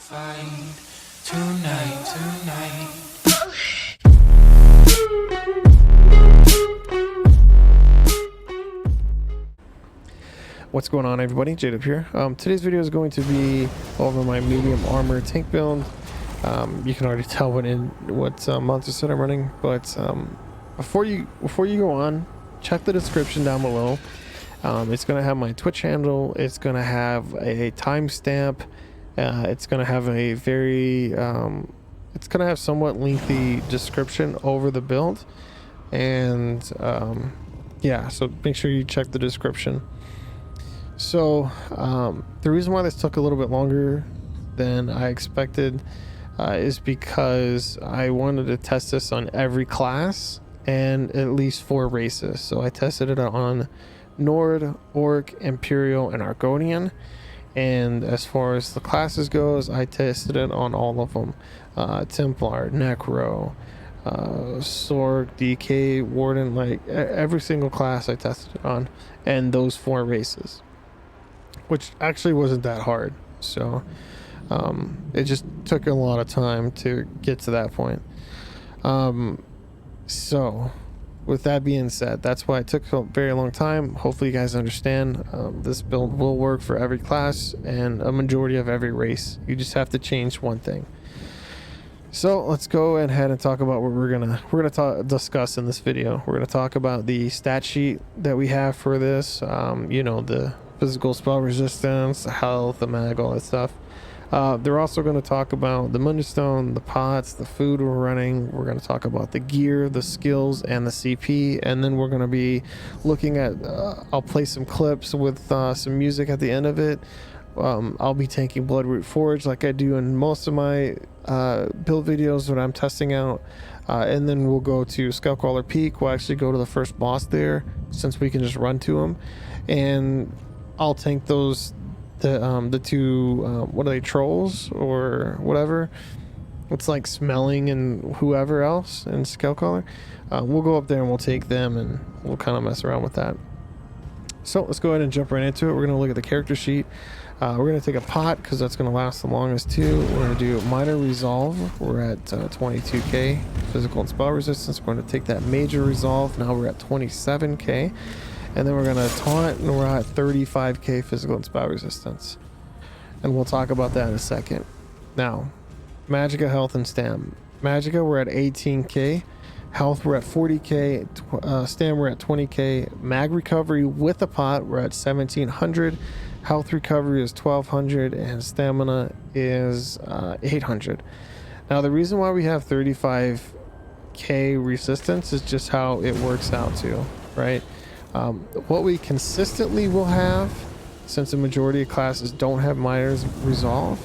fight tonight. What's going on, everybody? Jade up here. Today's video is going to be over my medium armor tank build. You can already tell what monster set I'm running, but before you go on, check the description down below. It's going to have my Twitch handle. It's going to have a timestamp. It's going to have a very it's going to have somewhat lengthy description over the build, and yeah, so make sure you check the description. So the reason why this took a little bit longer than I expected is because I wanted to test this on every class and at least 4 races. So I tested it on Nord, Orc, Imperial, and Argonian. And as far as the classes goes, I tested it on all of them. Templar, Necro, Sorg, DK, Warden, like every single class I tested it on, and those 4 races, which actually wasn't that hard. So it just took a lot of time to get to that point. So with that being said, that's why it took a very long time. Hopefully you guys understand. This build will work for every class and a majority of every race. You just have to change one thing. So let's go ahead and talk about what we're gonna discuss in this video. We're gonna talk about the stat sheet that we have for this. You know, the physical spell resistance, the health, the mag, all that stuff. They're also going to talk about the Mundus Stone, the pots, the food we're running. We're going to talk about the gear, the skills, and the CP. And then we're going to be looking at, I'll play some clips with some music at the end of it. I'll be taking Bloodroot Forge like I do in most of my build videos when I'm testing out. And then we'll go to Skullcrawler Peak. We'll actually go to the first boss there, since we can just run to him. And I'll tank those, the two, what are they, trolls or whatever? It's like Smelling and whoever else in Skullcrawler. We'll go up there and we'll take them and we'll kind of mess around with that. So let's go ahead and jump right into it. We're going to look at the character sheet. We're going to take a pot because that's going to last the longest too. We're going to do minor resolve. We're at 22k physical and spell resistance. We're going to take that major resolve. Now we're at 27k. And then we're going to taunt, and we're at 35k physical and spell resistance. And we'll talk about that in a second. Now, Magicka, health, and stam. Magicka, we're at 18k. Health, we're at 40k. Stam, we're at 20k. Mag recovery with a pot, we're at 1700. Health recovery is 1200. And stamina is 800. Now, the reason why we have 35k resistance is just how it works out too, right? What we consistently will have, since the majority of classes don't have minor resolve,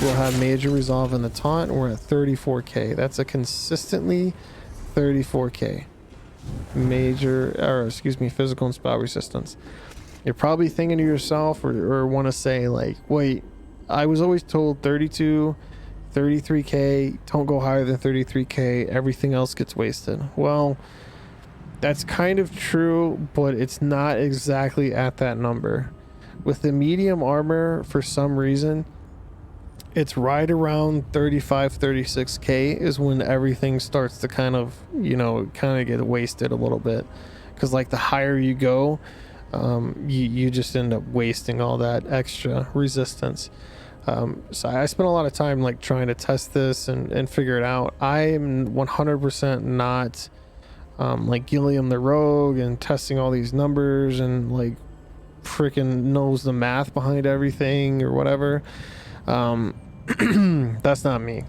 we'll have major resolve in the taunt, and we're at 34k. That's a consistently 34k physical and spell resistance. You're probably thinking to yourself or want to say like, wait, I was always told 32, 33k, don't go higher than 33k, everything else gets wasted. Well, that's kind of true, but it's not exactly at that number. With the medium armor, for some reason, it's right around 35, 36k is when everything starts to kind of get wasted a little bit. Because like the higher you go, you just end up wasting all that extra resistance. So I spent a lot of time like trying to test this and figure it out. I am 100% not like Gilliam the Rogue and testing all these numbers and like freaking knows the math behind everything or whatever. That's not me.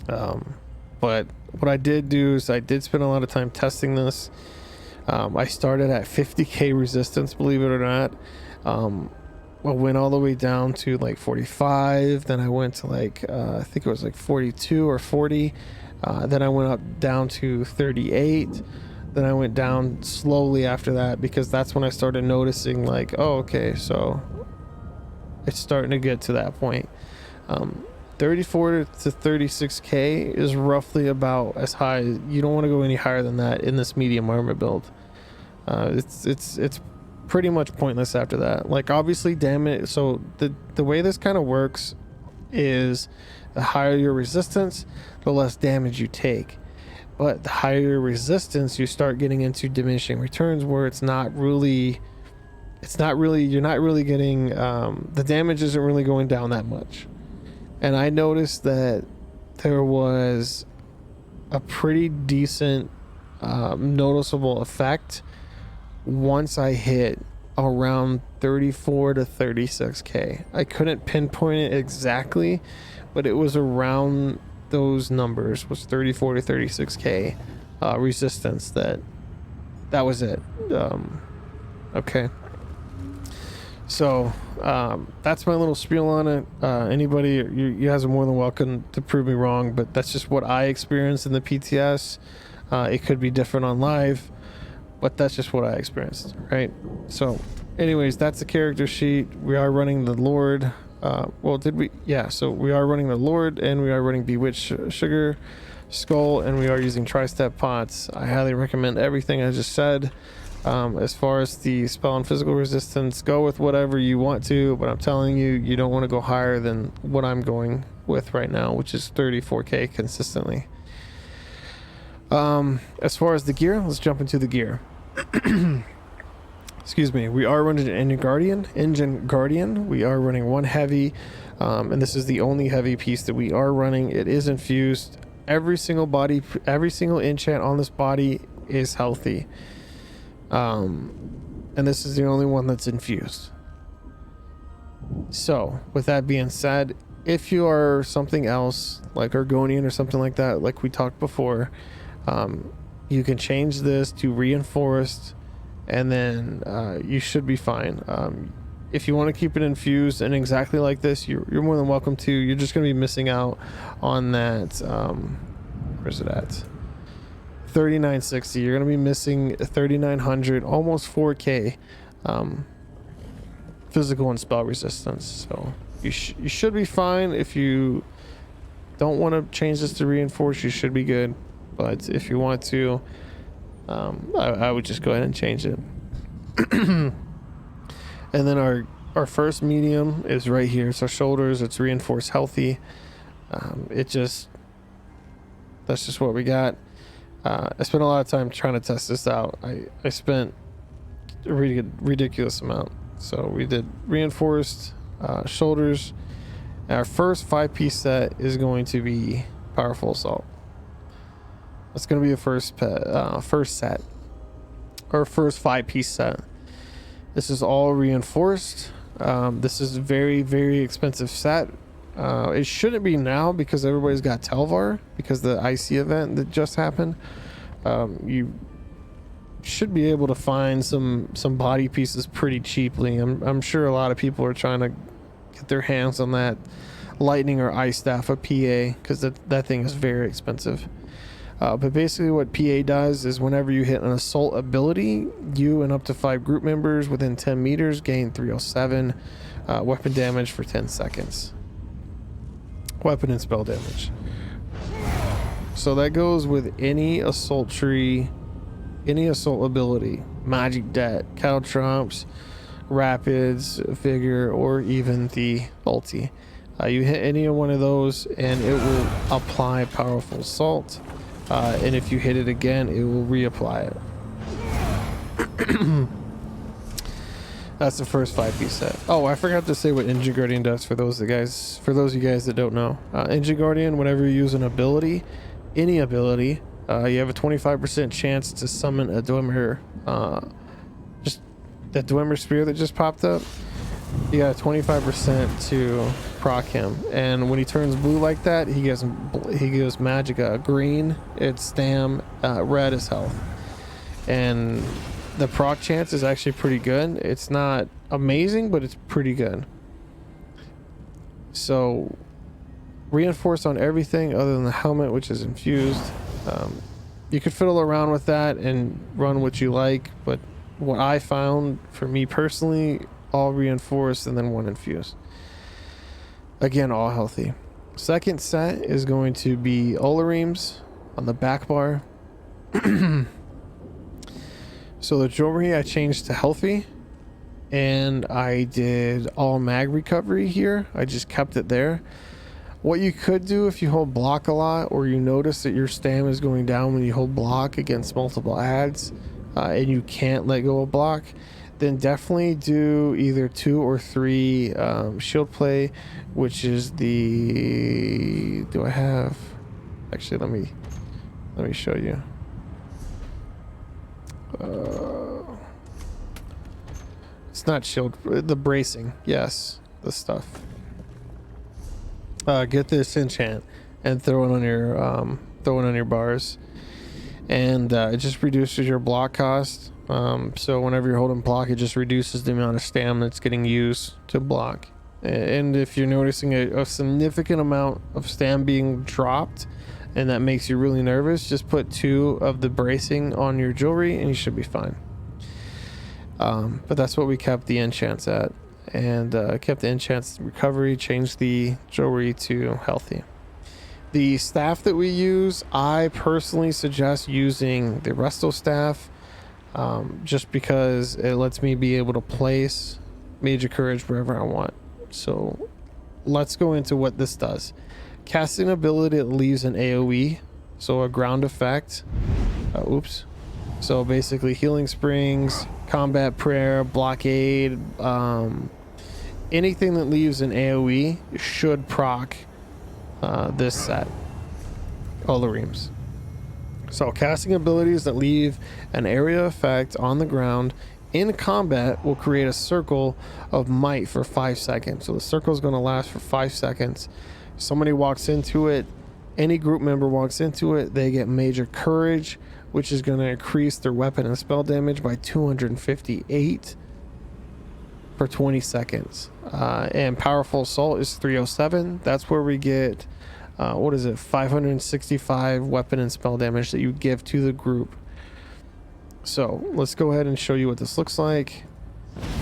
But what I did do is I did spend a lot of time testing this. I started at 50k resistance, believe it or not. I went all the way down to like 45, then I went to like I think it was like 42 or 40. Then I went up down to 38. Then I went down slowly after that, because that's when I started noticing like, oh, okay, so it's starting to get to that point. 34 to 36k is roughly about as high. You don't want to go any higher than that in this medium armor build. It's pretty much pointless after that. Like obviously damage. So the way this kind of works is the higher your resistance, the less damage you take. But the higher your resistance, you start getting into diminishing returns, where you're not really getting, the damage isn't really going down that much. And I noticed that there was a pretty decent noticeable effect once I hit around 34 to 36k. I couldn't pinpoint it exactly, but it was around those numbers, was 34 to 36k resistance. That was it. Okay, so that's my little spiel on it. Anybody, you guys are more than welcome to prove me wrong, but that's just what I experienced in the PTS. It could be different on live, but that's just what I experienced, right? So anyways, that's the character sheet. We are running the Lord. Well, did we? Yeah, so we are running the Lord, and we are running Bewitched Sugar Skull, and we are using tri-step pots. I highly recommend everything I just said. As far as the spell and physical resistance, go with whatever you want to, but I'm telling you, you don't want to go higher than what I'm going with right now, which is 34k consistently. As far as the gear, let's jump into the gear. Excuse me. We are running an engine guardian. We are running one heavy, and this is the only heavy piece that we are running. It is infused. Every single enchant on this body is healthy. And this is the only one that's infused. So with that being said, if you are something else like Argonian or something like that, like we talked before, you can change this to reinforced, and then you should be fine. If you want to keep it infused and exactly like this, you're more than welcome to. You're just going to be missing out on that. Where's it at? 3960. You're going to be missing 3900, almost 4k physical and spell resistance. So you should be fine. If you don't want to change this to reinforce, you should be good. But if you want to, I would just go ahead and change it. And then our first medium is right here. It's our shoulders. It's reinforced healthy. That's just what we got. I spent a lot of time trying to test this out. I spent a ridiculous amount. So we did reinforced shoulders. Our first 5-piece set is going to be powerful assault. That's going to be the first set, or first 5-piece set. This is all reinforced. This is a very, very expensive set. It shouldn't be now because everybody's got Telvar because the IC event that just happened. You should be able to find some body pieces pretty cheaply. I'm sure a lot of people are trying to get their hands on that lightning or ice staff of PA because that thing is very expensive. But basically what PA does is whenever you hit an assault ability, you and up to 5 group members within 10 meters gain 307 weapon damage for 10 seconds. Weapon and spell damage. So that goes with any assault tree, any assault ability, magic debt, caltrops, rapids, vigor, or even the ulti. You hit any one of those and it will apply powerful assault. And if you hit it again, it will reapply it. That's the first 5-piece set. Oh, I forgot to say what Engine Guardian does for those of you guys that don't know. Engine Guardian, whenever you use an ability, any ability, you have a 25% chance to summon a Dwemer. Just that Dwemer spear that just popped up. You got a 25% to proc him, and when he turns blue like that, he goes Magicka. Green, it's stam. Red is health, and the proc chance is actually pretty good. It's not amazing, but it's pretty good. So reinforce on everything other than the helmet, which is infused. You could fiddle around with that and run what you like, but what I found for me personally, all reinforced and then one infused. Again, all healthy. Second set is going to be Olorimes on the back bar. So the jewelry I changed to healthy, and I did all mag recovery here. I just kept it there. What you could do if you hold block a lot, or you notice that your stam is going down when you hold block against multiple ads, and you can't let go of block, then definitely do either 2 or 3 shield play, which is the, do I have, actually let me show you. It's not shield, the bracing, yes, this stuff. Get this enchant and throw it on your bars, and it just reduces your block cost. So whenever you're holding block, it just reduces the amount of stam that's getting used to block. And if you're noticing a significant amount of stam being dropped, and that makes you really nervous, just put 2 of the bracing on your jewelry and you should be fine. But that's what we kept the enchants at, and kept the enchants recovery, changed the jewelry to healthy. The staff that we use, I personally suggest using the Resto staff, just because it lets me be able to place major courage wherever I want. So let's go into what this does. Casting ability, it leaves an AoE, so a ground effect. Oops. So basically healing springs, combat prayer, blockade, anything that leaves an AoE should proc this set, Olorimes. So casting abilities that leave an area effect on the ground in combat will create a circle of might for 5 seconds. So the circle is going to last for 5 seconds. Somebody walks into it, any group member walks into it, they get major courage, which is going to increase their weapon and spell damage by 258 for 20 seconds. And powerful assault is 307. That's where we get, what is it, 565 weapon and spell damage that you give to the group. So let's go ahead and show you what this looks like.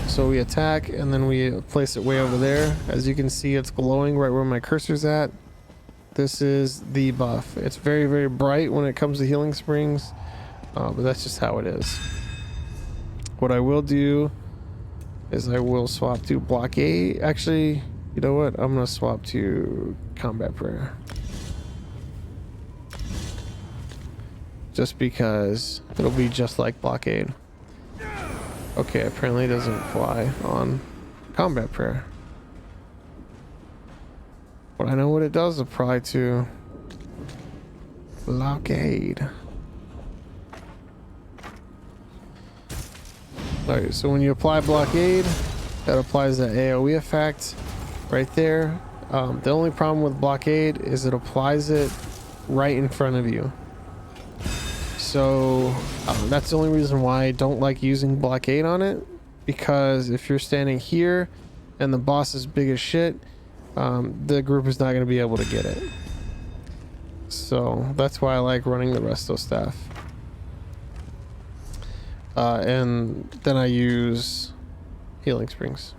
So we attack and then we place it way over there. As you can see, it's glowing right where my cursor's at. This is the buff. It's very, very bright when it comes to healing springs, but that's just how it is. What I will do is I will swap to blockade. Actually, you know what? I'm going to swap to combat prayer. Just because it'll be just like blockade. Okay, apparently it doesn't apply on combat prayer. But I know what it does apply to blockade. Alright, so when you apply blockade, that applies that AoE effect right there. The only problem with blockade is it applies it right in front of you. So that's the only reason why I don't like using blockade on it, because if you're standing here and the boss is big as shit, the group is not going to be able to get it. So that's why I like running the Resto staff. And then I use healing springs.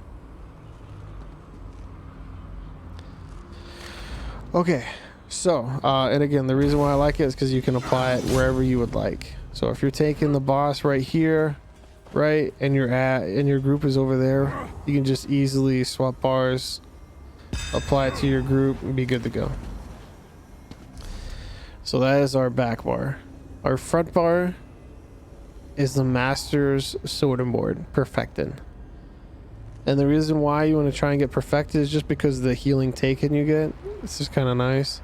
Okay. So, and again, the reason why I like it is because you can apply it wherever you would like. So if you're taking the boss right here, right, and your group is over there, you can just easily swap bars, apply it to your group, and be good to go. So that is our back bar. Our front bar is the Master's Sorting Board, Perfected. And the reason why you want to try and get Perfected is just because of the healing taken you get. It's just kind of nice.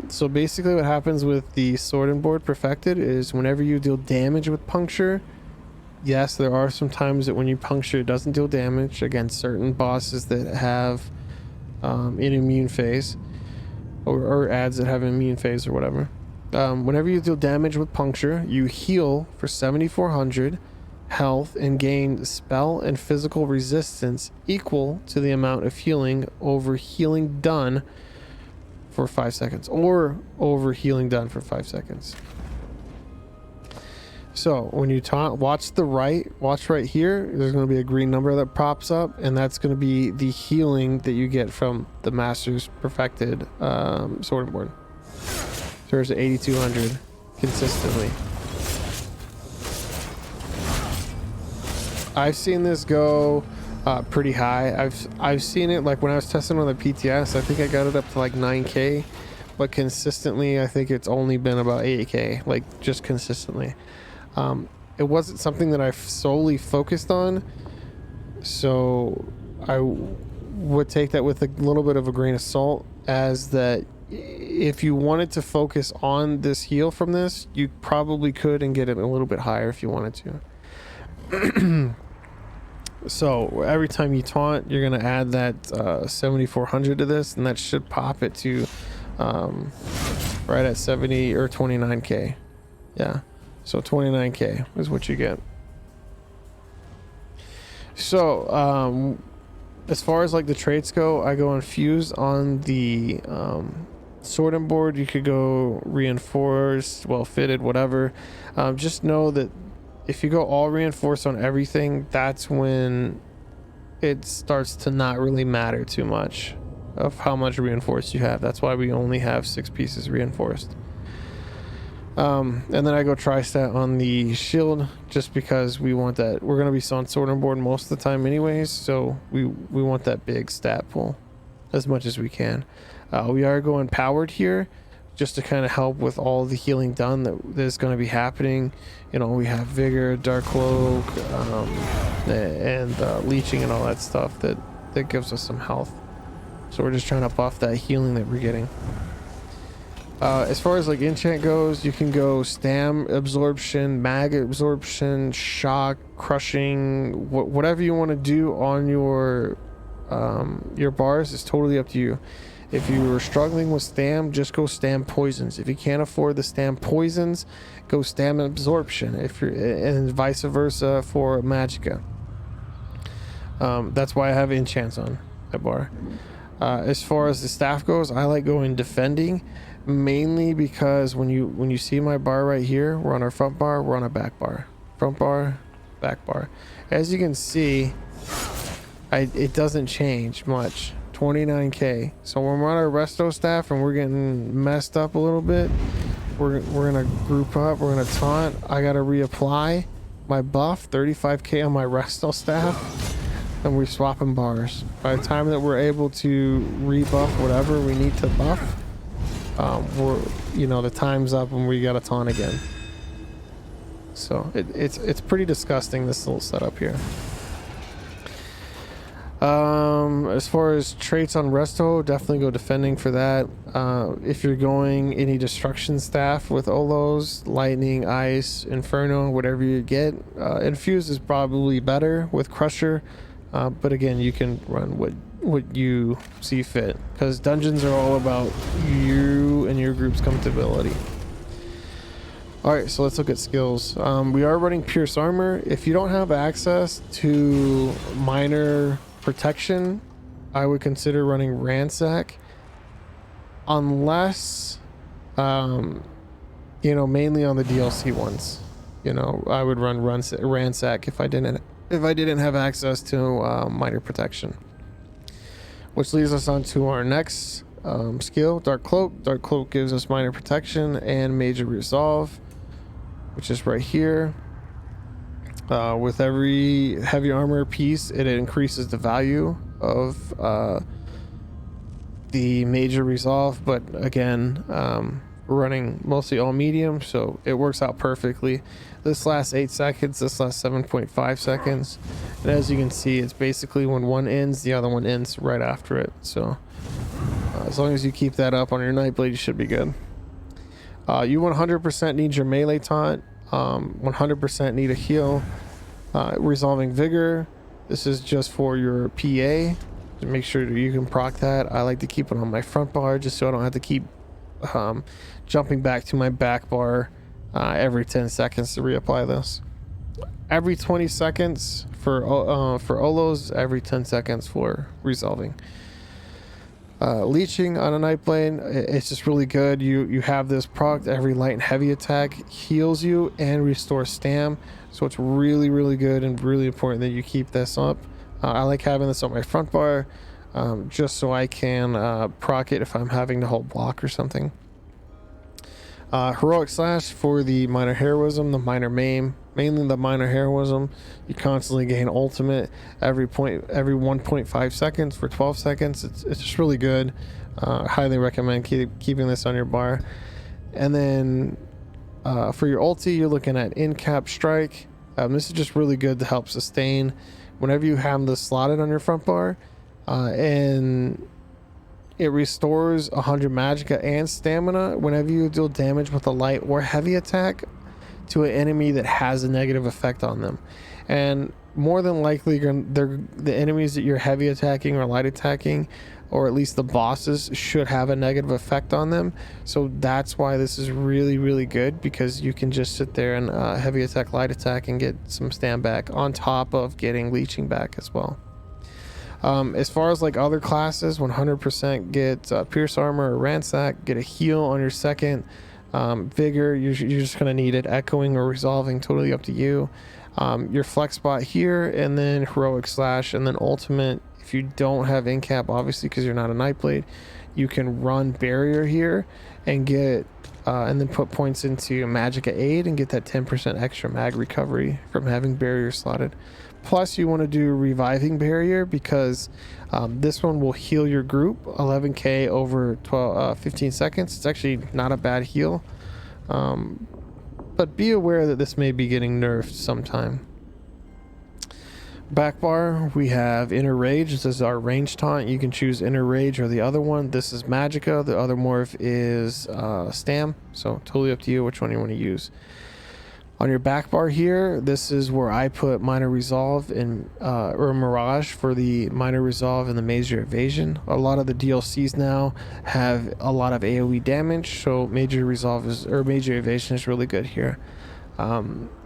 So basically what happens with the Sorting Board Perfected is whenever you deal damage with puncture, yes, there are some times that when you puncture it doesn't deal damage against certain bosses that have an immune phase, or ads that have an immune phase or whatever. Whenever you deal damage with puncture, you heal for 7,400 health and gain spell and physical resistance equal to the amount of healing over healing done for 5 seconds, or over healing done for 5 seconds. So when you watch right here, there's going to be a green number that pops up, and that's going to be the healing that you get from the Master's Perfected Sorting Board. So there's 8,200 consistently. I've seen this go pretty high. I've seen it like when I was testing on the PTS. I think I got it up to like 9k, but consistently I think it's only been about 8k, like just consistently. It wasn't something that I solely focused on, so I would take that with a little bit of a grain of salt, as that if you wanted to focus on this heal from this, you probably could and get it a little bit higher if you wanted to. So every time you taunt, you're gonna add that 7400 to this, and that should pop it to right at 70 or 29k. Yeah, so 29k is what you get. So as far as like the traits go, I go infused on the sorting board. You could go reinforced, well fitted, whatever. Just know that if you go all reinforced on everything, that's when it starts to not really matter too much of how much reinforced you have. That's why we only have 6 pieces reinforced. And then I go tri-stat on the shield, just because we want that. We're going to be on sorting board most of the time anyways, so we want that big stat pool as much as we can. We are going powered here, just to kind of help with all the healing done that is going to be happening. You know, we have vigor, dark cloak, and leeching and all that stuff that gives us some health. So we're just trying to buff that healing that we're getting. As far as like enchant goes, you can go stam absorption, mag absorption, shock, crushing, whatever you want to do on your bars is totally up to you. If you are struggling with stam, just go stam poisons. If you can't afford the stam poisons, go stam absorption. If you're, and vice versa for magicka. That's why I have enchants on that bar. As far as the staff goes, I like going defending, mainly because when you see my bar right here, we're on our front bar, we're on our back bar, front bar, back bar. As you can see, it doesn't change much. 29k. So when we're on our resto staff and we're getting messed up a little bit, we're gonna group up, we're gonna taunt. I gotta reapply my buff, 35k on my resto staff, and we're swapping bars. By the time that we're able to rebuff whatever we need to buff, the time's up and we gotta taunt again. So it's pretty disgusting, this little setup here. As far as traits on Resto, definitely go defending for that. If you're going any destruction staff with Olos, lightning, ice, inferno, whatever you get, infused is probably better with crusher, but again, you can run what you see fit, because dungeons are all about you and your group's comfortability. All right, so let's look at skills. We are running pierce armor. If you don't have access to minor protection, I would consider running ransack, unless mainly on the DLC ones. I would run ransack if I didn't have access to minor protection, which leads us on to our next skill, dark cloak. Dark cloak gives us minor protection and major resolve, which is right here. With every heavy armor piece, it increases the value of the major resolve, but again, we're running mostly all medium, so it works out perfectly. This lasts 8 seconds, this lasts 7.5 seconds, and as you can see, it's basically when one ends, the other one ends right after it. So as long as you keep that up on your Nightblade, you should be good. You 100% need your melee taunt, 100% need a heal. Resolving vigor, this is just for your PA to make sure that you can proc that. I like to keep it on my front bar just so I don't have to keep jumping back to my back bar every 10 seconds to reapply this. Every 20 seconds for Olos, every 10 seconds for resolving. Leeching on a Nightblade, it's just really good. You have this proc, every light and heavy attack heals you and restores stam, so it's really, really good and really important that you keep this up. I like having this on my front bar, just so I can proc it if I'm having to hold block or something. Heroic slash for the minor heroism, the minor maim, mainly the minor heroism. You constantly gain ultimate every 1.5 seconds for 12 seconds. It's just really good. Highly recommend keeping this on your bar. And then for your ulti, you're looking at in-cap strike. This is just really good to help sustain whenever you have this slotted on your front bar, and it restores 100 magicka and stamina whenever you deal damage with a light or heavy attack to an enemy that has a negative effect on them. And more than likely the enemies that you're heavy attacking or light attacking, or at least the bosses, should have a negative effect on them. So that's why this is really, really good, because you can just sit there and heavy attack, light attack, and get some stam back on top of getting leeching back as well. As far as like other classes, 100% get pierce armor or ransack, get a heal on your second. Vigor, you're just gonna need it. Echoing or resolving, totally up to you. Your flex spot here, and then heroic slash, and then ultimate. If you don't have in cap, obviously, because you're not a Nightblade, you can run barrier here and get and then put points into magicka aid and get that 10% extra mag recovery from having barrier slotted. Plus you want to do reviving barrier, because this one will heal your group 11k over 15 seconds. It's actually not a bad heal, but be aware that this may be getting nerfed sometime. Back bar, we have Inner Rage. This is our range taunt. You can choose Inner Rage or the other one. This is magicka. The other morph is stam, so totally up to you which one you want to use. On your back bar here, this is where I put minor resolve and or mirage for the minor resolve and the major evasion. A lot of the DLCs now have a lot of AoE damage, so major resolve or major evasion is really good here.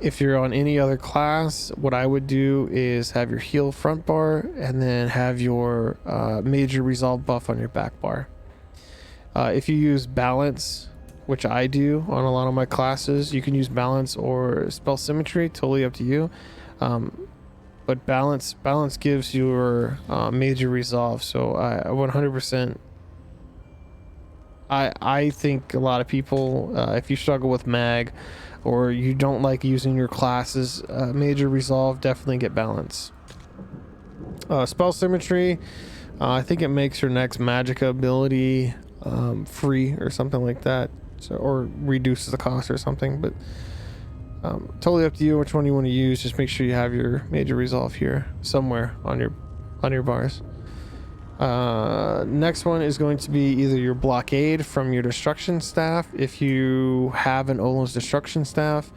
If you're on any other class, what I would do is have your heal front bar and then have your major resolve buff on your back bar. If you use balance, which I do on a lot of my classes, you can use balance or spell symmetry, totally up to you. But balance gives your major resolve, so I 100%. I think a lot of people, if you struggle with mag or you don't like using your classes major resolve, definitely get balance. Spell symmetry, I think it makes your next magicka ability free or something like that, so, or reduces the cost or something, but totally up to you which one you want to use. Just make sure you have your major resolve here somewhere on your bars. Next one is going to be either your blockade from your destruction staff, if you have an Olim's destruction staff,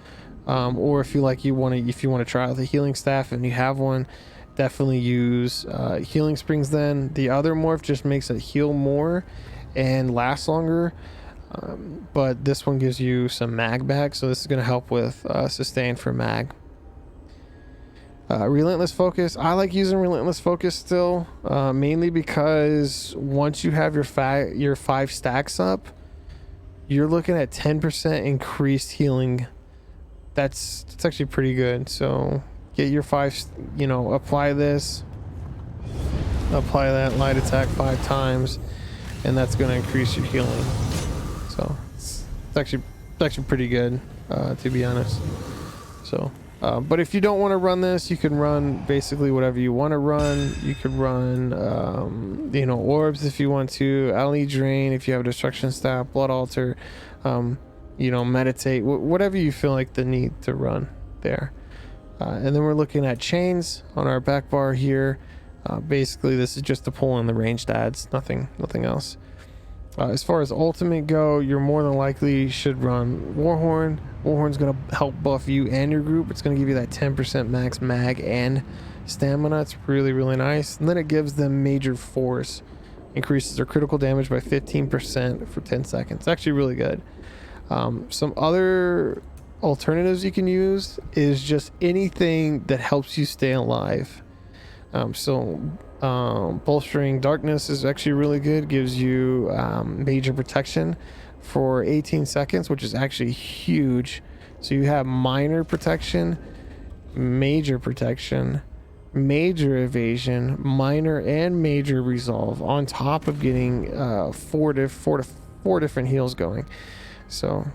or if you want to try out the healing staff and you have one, definitely use healing springs. Then the other morph just makes it heal more and last longer, but this one gives you some mag back, so this is going to help with sustain for mag. Relentless focus, I like using relentless focus still, mainly because once you have your 5 stacks up, you're looking at 10% increased healing. That's actually pretty good. So get your 5, apply this, apply that light attack 5 times, and that's going to increase your healing. So it's actually pretty good, to be honest. So but if you don't want to run this, you can run basically whatever you want to run. You could run orbs if you want to, Ali drain if you have a destruction staff, blood altar, meditate, whatever you feel like the need to run there. And then we're looking at chains on our back bar here. Basically this is just to pull in the ranged adds, nothing else. As far as ultimate go, you're more than likely should run Warhorn. Warhorn's going to help buff you and your group. It's going to give you that 10% max mag and stamina. It's really, really nice. And then it gives them major force. Increases their critical damage by 15% for 10 seconds. It's actually really good. Some other alternatives you can use is just anything that helps you stay alive. Bolstering darkness is actually really good. Gives you major protection for 18 seconds, which is actually huge. So you have minor protection, major protection, major evasion, minor and major resolve, on top of getting four different heals going. So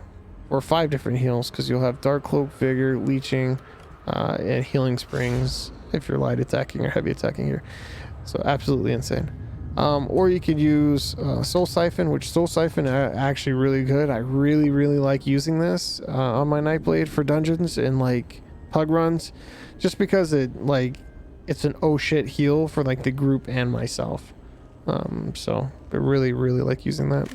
or 5 different heals, because you'll have Dark Cloak, Vigor, Leeching, and Healing Springs if you're light attacking or heavy attacking here. So absolutely insane. Or you could use Soul Siphon, which Soul Siphon actually really good. I really like using this on my Nightblade for dungeons and like pug runs, just because it's an oh shit heal for like the group and myself. So I really like using that.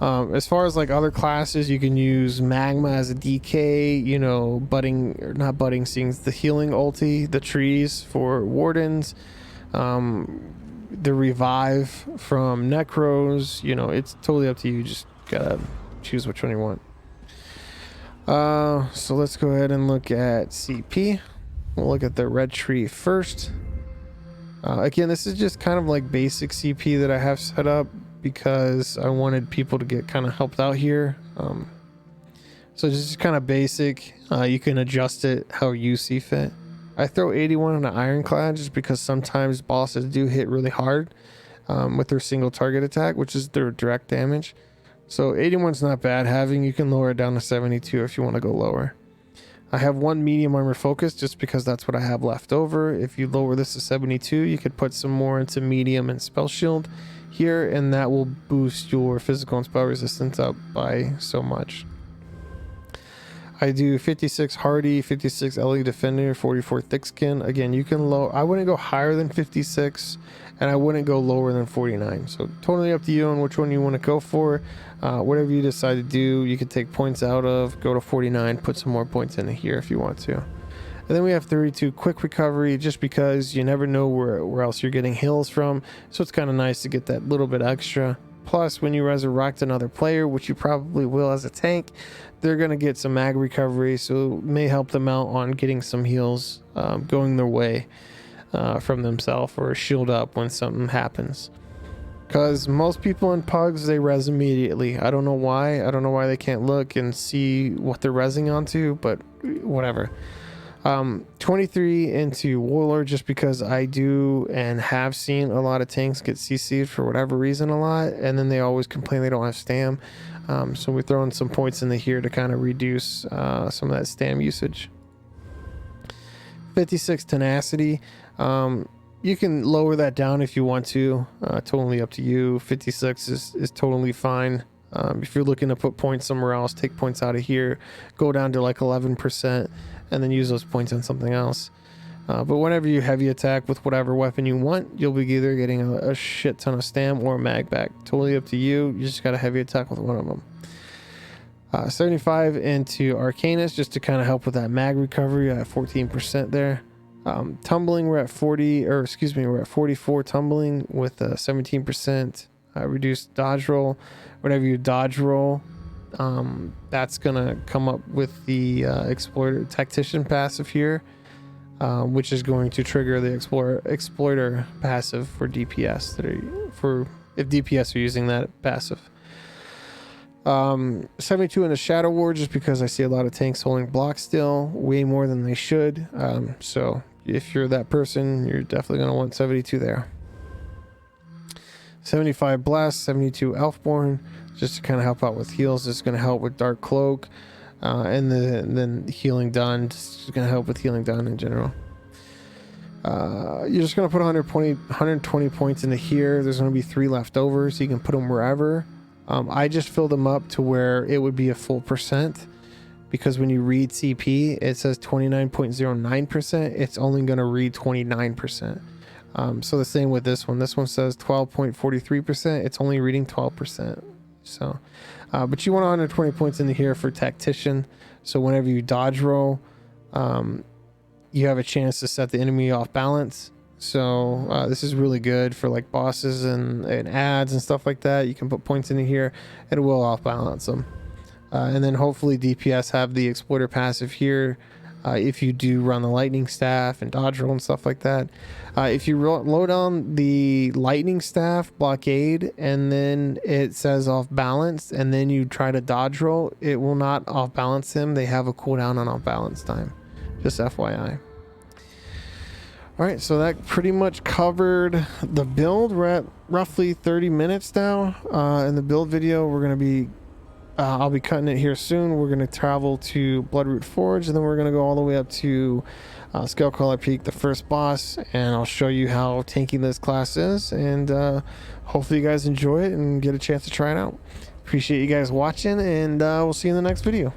As far as like other classes, you can use Magma as a DK, you know, budding, or not budding scenes, the healing ulti, the trees for wardens, the revive from necros. You know, it's totally up to you. Just gotta choose which one you want. So let's go ahead and look at CP. We'll look at the red tree first. Again, this is just kind of like basic CP that I have set up because I wanted people to get kind of helped out here. So just kind of basic. You can adjust it how you see fit. I throw 81 on an ironclad just because sometimes bosses do hit really hard with their single target attack, which is their direct damage. So 81's not bad having. You can lower it down to 72 if you want to go lower. I have 1 medium armor focus just because that's what I have left over. If you lower this to 72, you could put some more into medium and spell shield here, and that will boost your physical and spell resistance up by so much. I do 56 hardy, 56 LE defender, 44 thick skin. Again, you can low. I wouldn't go higher than 56, and I wouldn't go lower than 49. So totally up to you on which one you want to go for. Whatever you decide to do, you can take points out of, go to 49, put some more points in here if you want to. And then we have 32 quick recovery, just because you never know where else you're getting heals from. So it's kind of nice to get that little bit extra. Plus, when you resurrect another player, which you probably will as a tank, they're going to get some mag recovery. So it may help them out on getting some heals going their way from themselves, or shield up when something happens. Because most people in pugs, they res immediately. I don't know why. I don't know why they can't look and see what they're resing onto, but whatever. 23 into Warlord, just because I do and have seen a lot of tanks get CC'd for whatever reason a lot, and then they always complain they don't have stam. So we're throwing some points in here to kind of reduce some of that stam usage. 56 tenacity. You can lower that down if you want to. Totally up to you. 56 is totally fine. If you're looking to put points somewhere else, take points out of here, go down to like 11%, and then use those points on something else. But whenever you heavy attack with whatever weapon you want, you'll be either getting a shit ton of stam or mag back. Totally up to you. You just got a heavy attack with one of them. 75 into Arcanus, just to kind of help with that mag recovery at 14% there. Tumbling, we're at 44 tumbling with 17% reduced dodge roll. Whenever you dodge roll, that's gonna come up with the exploiter tactician passive here, which is going to trigger the exploiter passive for DPS if DPS are using that passive. 72 in the Shadow War, just because I see a lot of tanks holding blocks still, way more than they should. So if you're that person, you're definitely going to want 72 there. 75 Blast, 72 Elfborn, just to kind of help out with heals. It's going to help with Dark Cloak, and then healing done, just going to help with healing done in general. You're just going to put 120 points into here. There's going to be 3 left over, so you can put them wherever. I just filled them up to where it would be a full percent, because when you read CP, it says 29.09%. It's only going to read 29%. So the same with this one. This one says 12.43%. It's only reading 12%. So, but you want 120 points into here for Tactician. So whenever you dodge roll, you have a chance to set the enemy off balance. So this is really good for like bosses and ads and stuff like that. You can put points into here, and it will off balance them. And then hopefully DPS have the exploiter passive here. If you do run the lightning staff and dodge roll and stuff like that. If you load on the lightning staff blockade and then it says off balance, and then you try to dodge roll, it will not off balance him. They have a cooldown on off balance time, just FYI. All right, so that pretty much covered the build. We're at roughly 30 minutes now in the build video. We're going to be I'll be cutting it here soon. We're going to travel to Bloodroot Forge, and then we're going to go all the way up to Skullcrawler Peak, the first boss, and I'll show you how tanky this class is, and hopefully you guys enjoy it and get a chance to try it out. Appreciate you guys watching, and we'll see you in the next video.